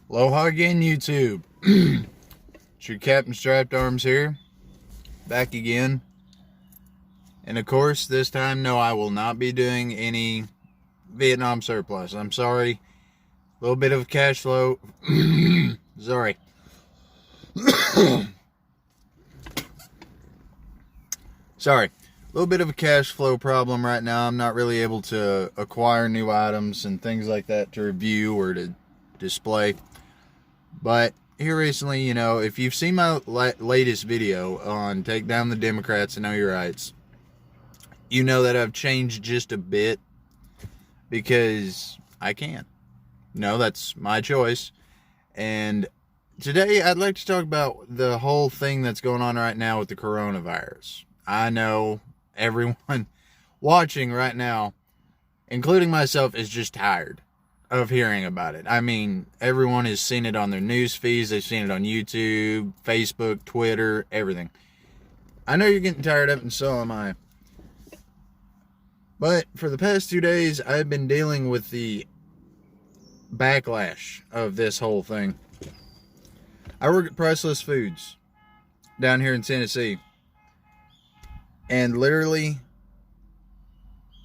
Aloha again, YouTube. It's your Captain Strapped Arms here, back again. And of course, this time, no, I will not be doing any Vietnam surplus. I'm sorry. A little bit of cash flow. Sorry. Sorry. A little bit of a cash flow problem right now. I'm not really able to acquire new items and things like that to review or to display. But here recently, if you've seen my latest video on Take Down the Democrats and Know Your Rights, you know that I've changed just a bit because I can. No, that's my choice. And today I'd like to talk about the whole thing that's going on right now with the coronavirus. I know everyone watching right now, including myself, is just tired of hearing about it. I mean, everyone has seen it on their news feeds. They've seen it on YouTube, Facebook, Twitter, everything. I know you're getting tired of it, and so am I. But for the past 2 days, I've been dealing with the backlash of this whole thing. I work at Priceless Foods down here in Tennessee. And literally,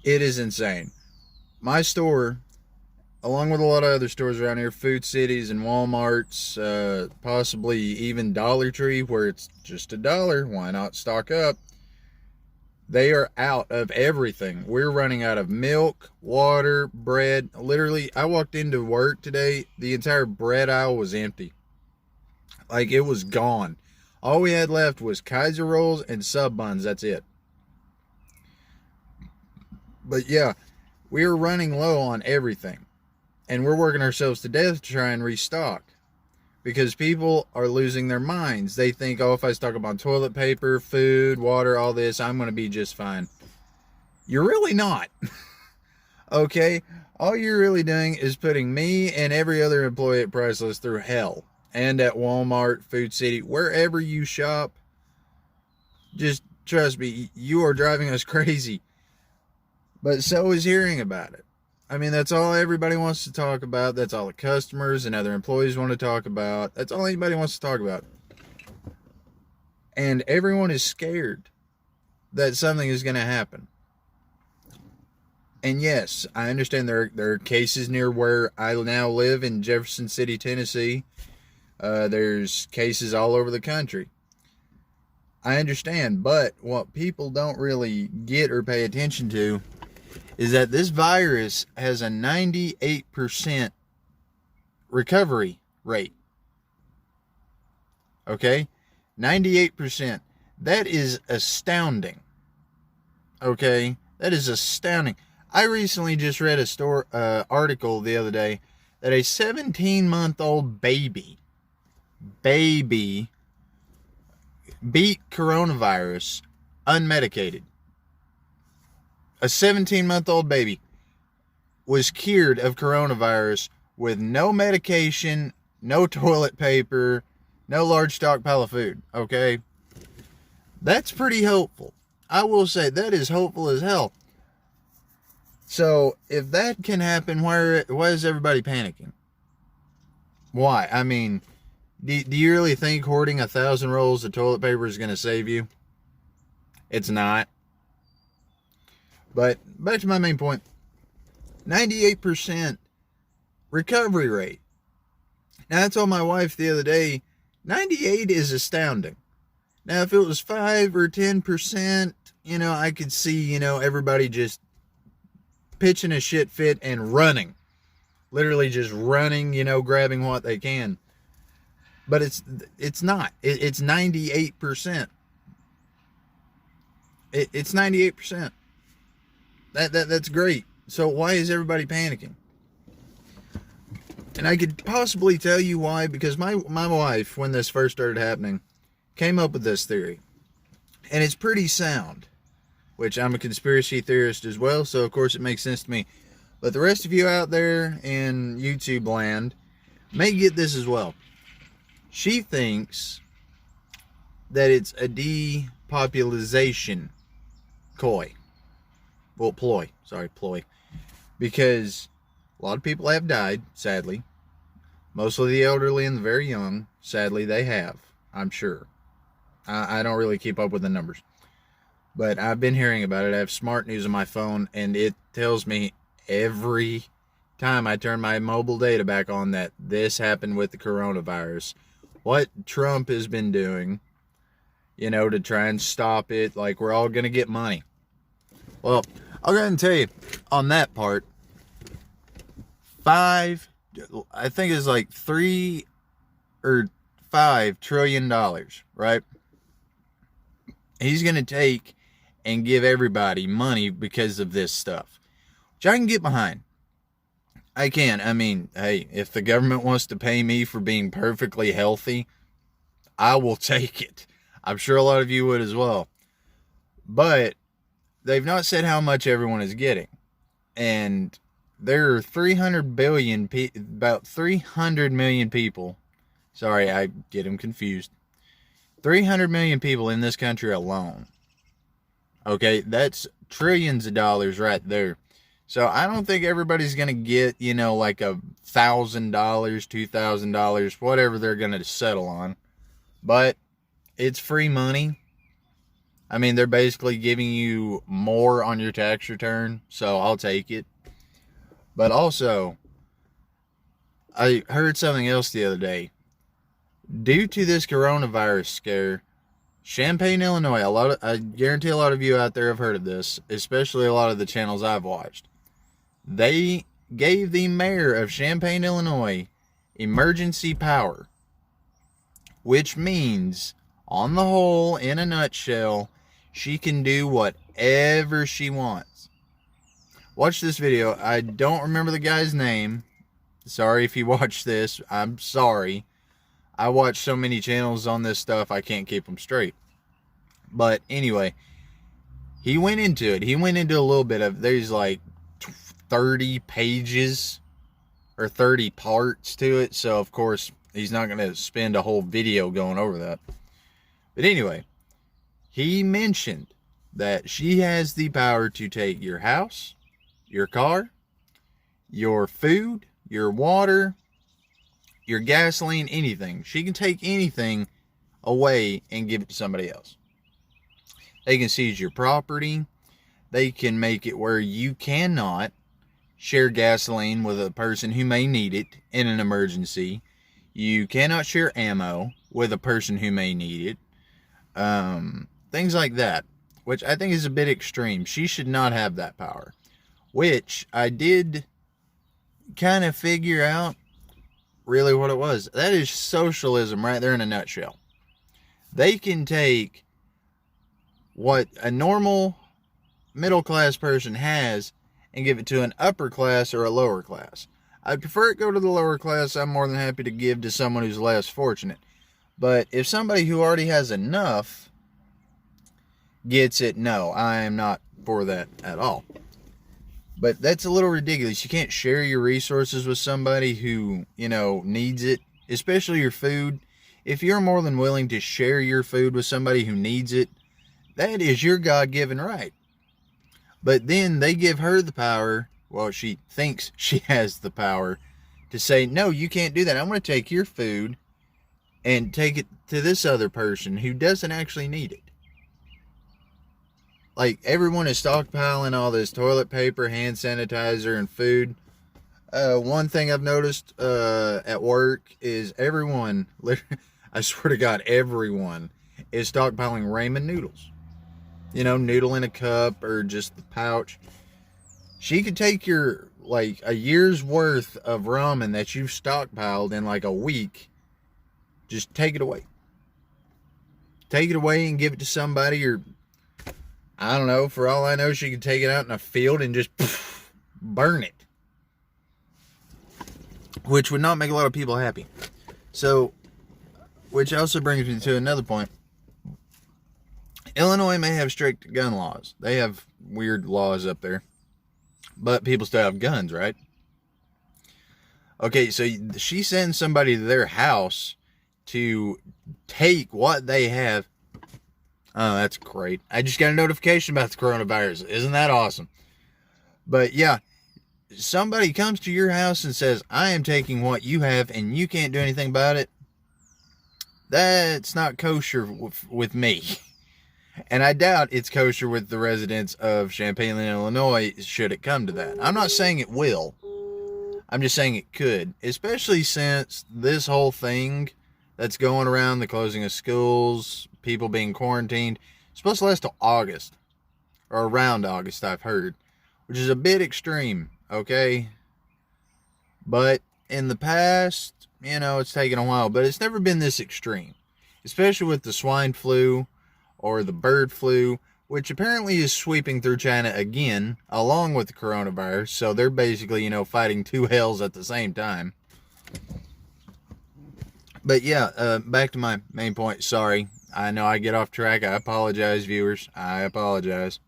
it is insane. My store, along with a lot of other stores around here, Food Cities and Walmarts, possibly even Dollar Tree, where it's just $1, why not stock up? They are out of everything. We're running out of milk, water, bread. Literally, I walked into work today, the entire bread aisle was empty. Like, it was gone. All we had left was Kaiser rolls and sub buns. That's it. But yeah, we're running low on everything. And we're working ourselves to death to try and restock. Because people are losing their minds. They think, oh, if I stock up on toilet paper, food, water, all this, I'm going to be just fine. You're really not. Okay? All you're really doing is putting me and every other employee at Priceless through hell. And at Walmart, Food City, wherever you shop. Just trust me, you are driving us crazy. But so is hearing about it. I mean, that's all everybody wants to talk about. That's all the customers and other employees want to talk about. That's all anybody wants to talk about. And everyone is scared that something is going to happen. And yes, I understand there are cases near where I now live in Jefferson City, Tennessee. There's cases all over the country. I understand, but what people don't really get or pay attention to is that this virus has a 98% recovery rate. Okay? 98%. That is astounding. Okay? That is astounding. I recently just read a article the other day that a 17-month-old baby beat coronavirus unmedicated. A 17-month-old baby was cured of coronavirus with no medication, no toilet paper, no large stockpile of food, okay? That's pretty hopeful. I will say that is hopeful as hell. So, if that can happen, why is everybody panicking? Why? I mean, do you really think hoarding 1,000 rolls of toilet paper is going to save you? It's not. But back to my main point. 98% recovery rate. Now, I told my wife the other day, 98 is astounding. Now, if it was 5 or 10%, I could see, everybody just pitching a shit fit and running. Literally just running, grabbing what they can. But it's not. It's 98%. It's 98%. That's great. So why is everybody panicking? And I could possibly tell you why, because my wife, when this first started happening, came up with this theory. And it's pretty sound, which I'm a conspiracy theorist as well, so of course it makes sense to me. But the rest of you out there in YouTube land may get this as well. She thinks that it's a depopulation ploy. Because a lot of people have died, sadly. Mostly the elderly and the very young. Sadly, they have, I'm sure. I don't really keep up with the numbers. But I've been hearing about it. I have smart news on my phone, and it tells me every time I turn my mobile data back on that this happened with the coronavirus. What Trump has been doing, to try and stop it. Like, we're all going to get money. Well, I'll go ahead and tell you on that part, I think it's like $3 or $5 trillion, right? He's going to take and give everybody money because of this stuff, which I can get behind. I can. I mean, hey, if the government wants to pay me for being perfectly healthy, I will take it. I'm sure a lot of you would as well. But they've not said how much everyone is getting. And there are 300 billion, about 300 million people. Sorry, I get them confused. 300 million people in this country alone. Okay, that's trillions of dollars right there. So I don't think everybody's going to get, like $1,000, $2,000, whatever they're going to settle on. But it's free money. I mean, they're basically giving you more on your tax return, so I'll take it. But also, I heard something else the other day. Due to this coronavirus scare, Champaign, Illinois, I guarantee a lot of you out there have heard of this, especially a lot of the channels I've watched. They gave the mayor of Champaign, Illinois, emergency power, which means, on the whole, in a nutshell, she can do whatever she wants. Watch this video. I don't remember the guy's name. Sorry if you watch this. I'm sorry. I watch so many channels on this stuff, I can't keep them straight. But anyway, he went into it. He went into a little bit of, there's like 30 pages or 30 parts to it. So, of course, he's not going to spend a whole video going over that. But anyway, he mentioned that she has the power to take your house, your car, your food, your water, your gasoline, anything. She can take anything away and give it to somebody else. They can seize your property. They can make it where you cannot share gasoline with a person who may need it in an emergency. You cannot share ammo with a person who may need it. Things like that, which I think is a bit extreme. She should not have that power, which I did kind of figure out really what it was. That is socialism right there in a nutshell. They can take what a normal middle class person has and give it to an upper class or a lower class. I'd prefer it go to the lower class. I'm more than happy to give to someone who's less fortunate. But if somebody who already has enough gets it, no, I am not for that at all. But that's a little ridiculous. You can't share your resources with somebody who, needs it, especially your food. If you're more than willing to share your food with somebody who needs it, that is your God-given right. But then they give her the power, well, she thinks she has the power, to say, no, you can't do that. I'm going to take your food and take it to this other person who doesn't actually need it. Like, everyone is stockpiling all this toilet paper, hand sanitizer, and food. One thing I've noticed at work is everyone, I swear to God, everyone is stockpiling ramen noodles. Noodle in a cup or just the pouch. She could take your, a year's worth of ramen that you've stockpiled in a week. Just take it away. Take it away and give it to somebody, or I don't know, for all I know, she could take it out in a field and just burn it. Which would not make a lot of people happy. So, which also brings me to another point. Illinois may have strict gun laws. They have weird laws up there. But people still have guns, right? Okay, so she sends somebody to their house to take what they have. Oh, that's great. I just got a notification about the coronavirus. Isn't that awesome? But yeah, somebody comes to your house and says, I am taking what you have and you can't do anything about it, that's not kosher with me. And I doubt it's kosher with the residents of Champaign, Illinois, should it come to that. I'm not saying it will. I'm just saying it could. Especially since this whole thing that's going around, the closing of schools, people being quarantined, it's supposed to last till August. Or around August, I've heard. Which is a bit extreme, okay? But in the past, it's taken a while. But it's never been this extreme. Especially with the swine flu or the bird flu, which apparently is sweeping through China again, along with the coronavirus. So they're basically, fighting two hells at the same time. But yeah, back to my main point. Sorry, I know I get off track. I apologize, viewers. I apologize.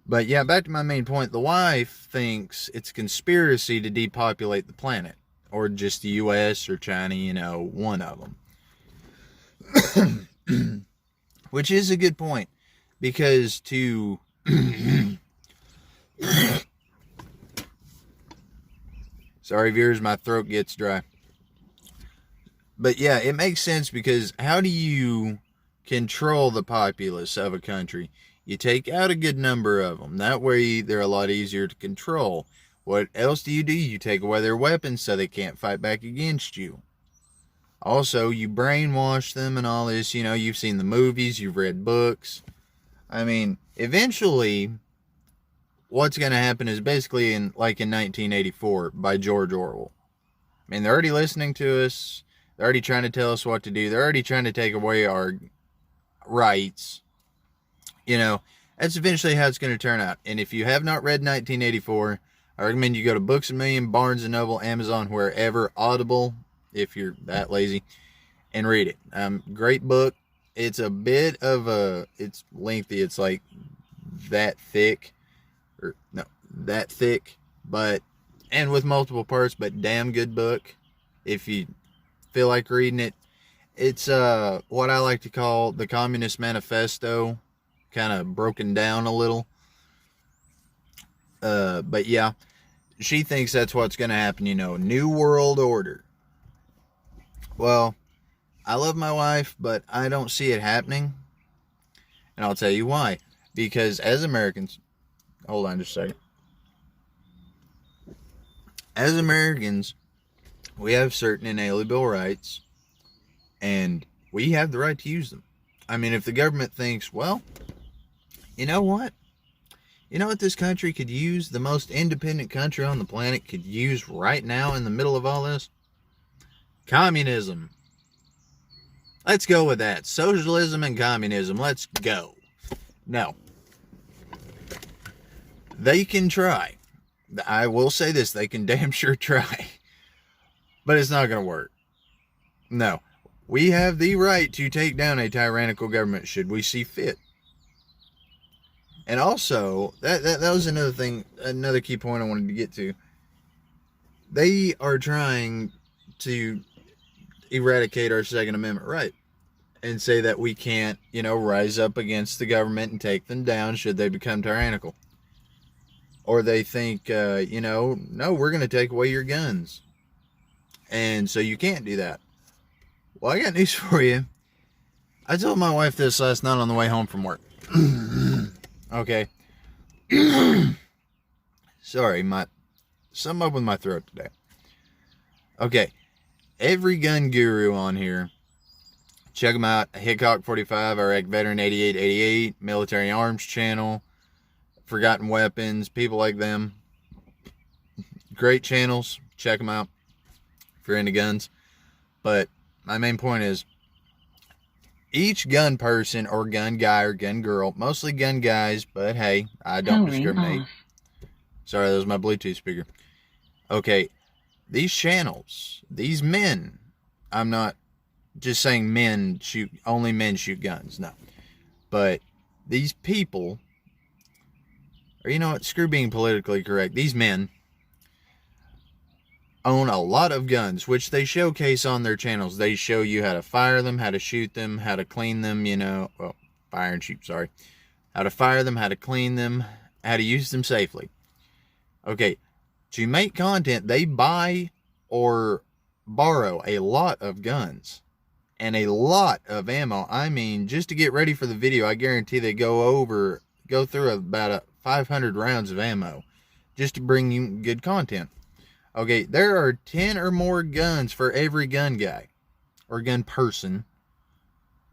But yeah, back to my main point. The wife thinks it's a conspiracy to depopulate the planet. Or just the U.S. or China, one of them. Which is a good point, because sorry viewers, my throat gets dry. But yeah, it makes sense, because how do you control the populace of a country? You take out a good number of them. That way they're a lot easier to control. What else do? You take away their weapons so they can't fight back against you. Also, you brainwash them and all this, you've seen the movies, you've read books. I mean, eventually, what's going to happen is basically in 1984 by George Orwell. I mean, they're already listening to us. They're already trying to tell us what to do. They're already trying to take away our rights. That's eventually how it's going to turn out. And if you have not read 1984, I recommend you go to Books A Million, Barnes & Noble, Amazon, wherever, Audible, if you're that lazy, and read it. Great book. It's a bit of it's lengthy. It's like that thick, and with multiple parts, but damn good book. If you feel like reading it, it's what I like to call the Communist Manifesto, kind of broken down a little. But yeah, she thinks that's what's going to happen, New World Order. Well, I love my wife, but I don't see it happening. And I'll tell you why. Because as Americans, hold on just a second. As Americans, we have certain inalienable rights, and we have the right to use them. I mean, if the government thinks, well, you know what? You know what this country could use, the most independent country on the planet could use right now in the middle of all this? Communism. Let's go with that. Socialism and communism. Let's go. No. They can try. I will say this. They can damn sure try. But it's not going to work. No. We have the right to take down a tyrannical government should we see fit. And also, that was another thing, another key point I wanted to get to. They are trying to eradicate our Second Amendment right and say that we can't, rise up against the government and take them down should they become tyrannical. Or they think, no, we're going to take away your guns. And so you can't do that. Well, I got news for you. I told my wife this last night on the way home from work. Okay. Sorry, something up with my throat today. Okay. Every gun guru on here, check them out. Hickok 45, Iraq Veteran 8888, Military Arms Channel, Forgotten Weapons, people like them. Great channels. Check them out if you're into guns. But my main point is, each gun person or gun guy or gun girl, mostly gun guys, but hey, I don't discriminate. Sorry, that was my Bluetooth speaker. Okay, these channels, these men, I'm not just saying only men shoot guns, no. But these people, or you know what, screw being politically correct, these men own a lot of guns, which they showcase on their channels. They show you how to fire them, how to shoot them, how to clean them, fire and shoot, sorry. How to fire them, how to clean them, how to use them safely. Okay, to make content, they buy or borrow a lot of guns and a lot of ammo. I mean, just to get ready for the video, I guarantee they go through about 500 rounds of ammo just to bring you good content. Okay, there are 10 or more guns for every gun guy or gun person.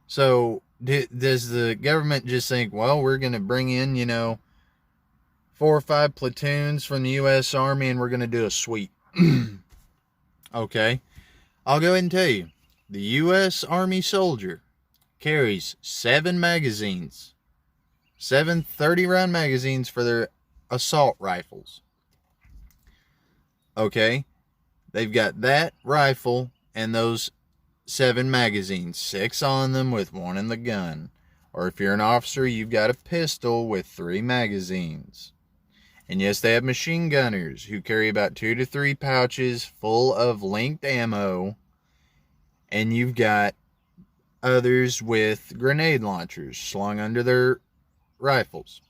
So does the government just think, well, we're going to bring in, 4 or 5 platoons from the U.S. Army and we're going to do a sweep? Okay, I'll go ahead and tell you. The U.S. Army soldier carries 7 magazines, 7 30-round magazines for their assault rifles. Okay, they've got that rifle and those 7 magazines, 6 on them with 1 in the gun. Or if you're an officer, you've got a pistol with 3 magazines. And yes, they have machine gunners who carry about 2 to 3 pouches full of linked ammo. And you've got others with grenade launchers slung under their rifles.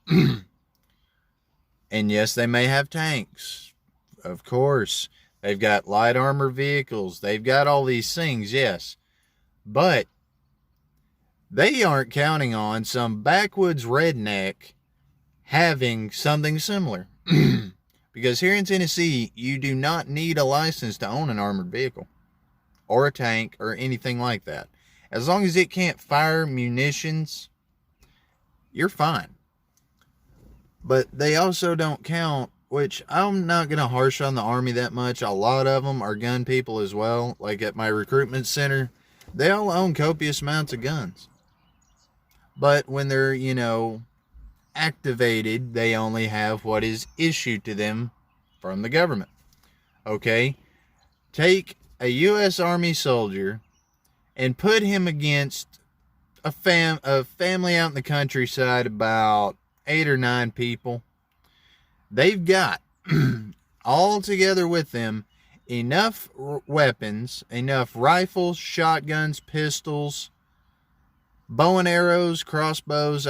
And yes, they may have tanks. Of course. They've got light armor vehicles. They've got all these things, yes. But they aren't counting on some backwoods redneck having something similar. Because here in Tennessee, you do not need a license to own an armored vehicle or a tank or anything like that. As long as it can't fire munitions, you're fine. But they also don't count, which I'm not going to harsh on the Army that much. A lot of them are gun people as well. Like at my recruitment center, they all own copious amounts of guns. But when they're, activated, they only have what is issued to them from the government. Okay? Take a U.S. Army soldier and put him against a family out in the countryside, about 8 or 9 people. They've got all together with them enough weapons, enough rifles, shotguns, pistols, bow and arrows, crossbows,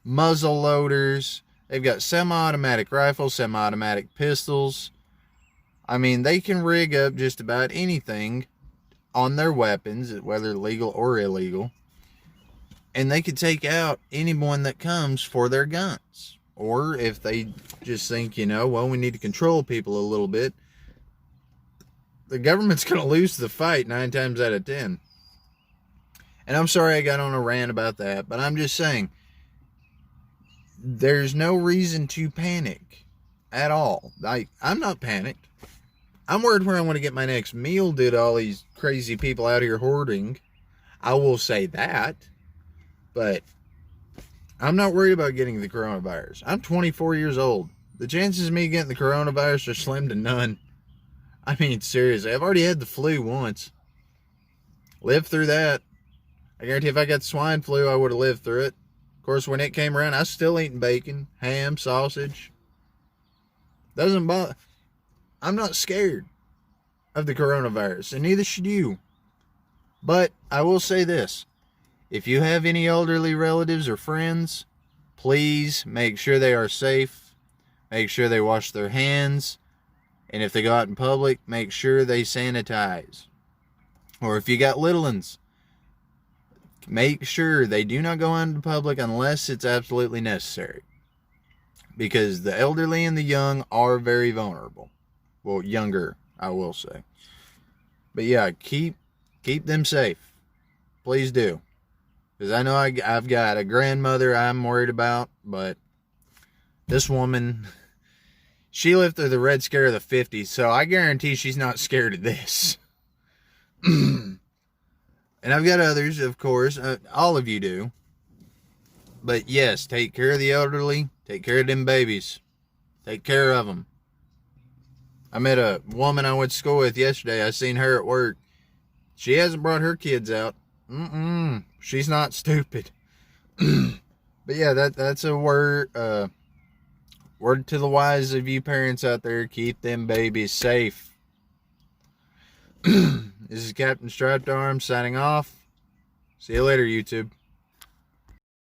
muzzle loaders. They've got semi-automatic rifles, semi-automatic pistols. They can rig up just about anything on their weapons, whether legal or illegal. And they could take out anyone that comes for their guns. Or if they just think, we need to control people a little bit, the government's going to lose the fight 9 times out of 10. And I'm sorry I got on a rant about that, but I'm just saying, there's no reason to panic at all. I'm not panicked. I'm worried where I want to get my next meal due to all these crazy people out here hoarding. I will say that. But I'm not worried about getting the coronavirus. I'm 24 years old. The chances of me getting the coronavirus are slim to none. Seriously, I've already had the flu once. Lived through that. I guarantee if I got the swine flu, I would have lived through it. Of course, when it came around, I was still eating bacon, ham, sausage. Doesn't bother. I'm not scared of the coronavirus, and neither should you. But I will say this. If you have any elderly relatives or friends, please make sure they are safe. Make sure they wash their hands. And if they go out in public, make sure they sanitize. Or if you got little ones, make sure they do not go out in public unless it's absolutely necessary. Because the elderly and the young are very vulnerable. Well, younger, I will say. But yeah, keep them safe. Please do. Because I know I've got a grandmother I'm worried about, but this woman, she lived through the Red Scare of the 50s, so I guarantee she's not scared of this. And I've got others, of course. All of you do. But yes, take care of the elderly. Take care of them babies. Take care of them. I met a woman I went to school with yesterday. I seen her at work. She hasn't brought her kids out. She's not stupid. But yeah, that's a word word to the wise of you parents out there. Keep them babies safe. This is Captain Strapped Arms signing off. See you later, YouTube.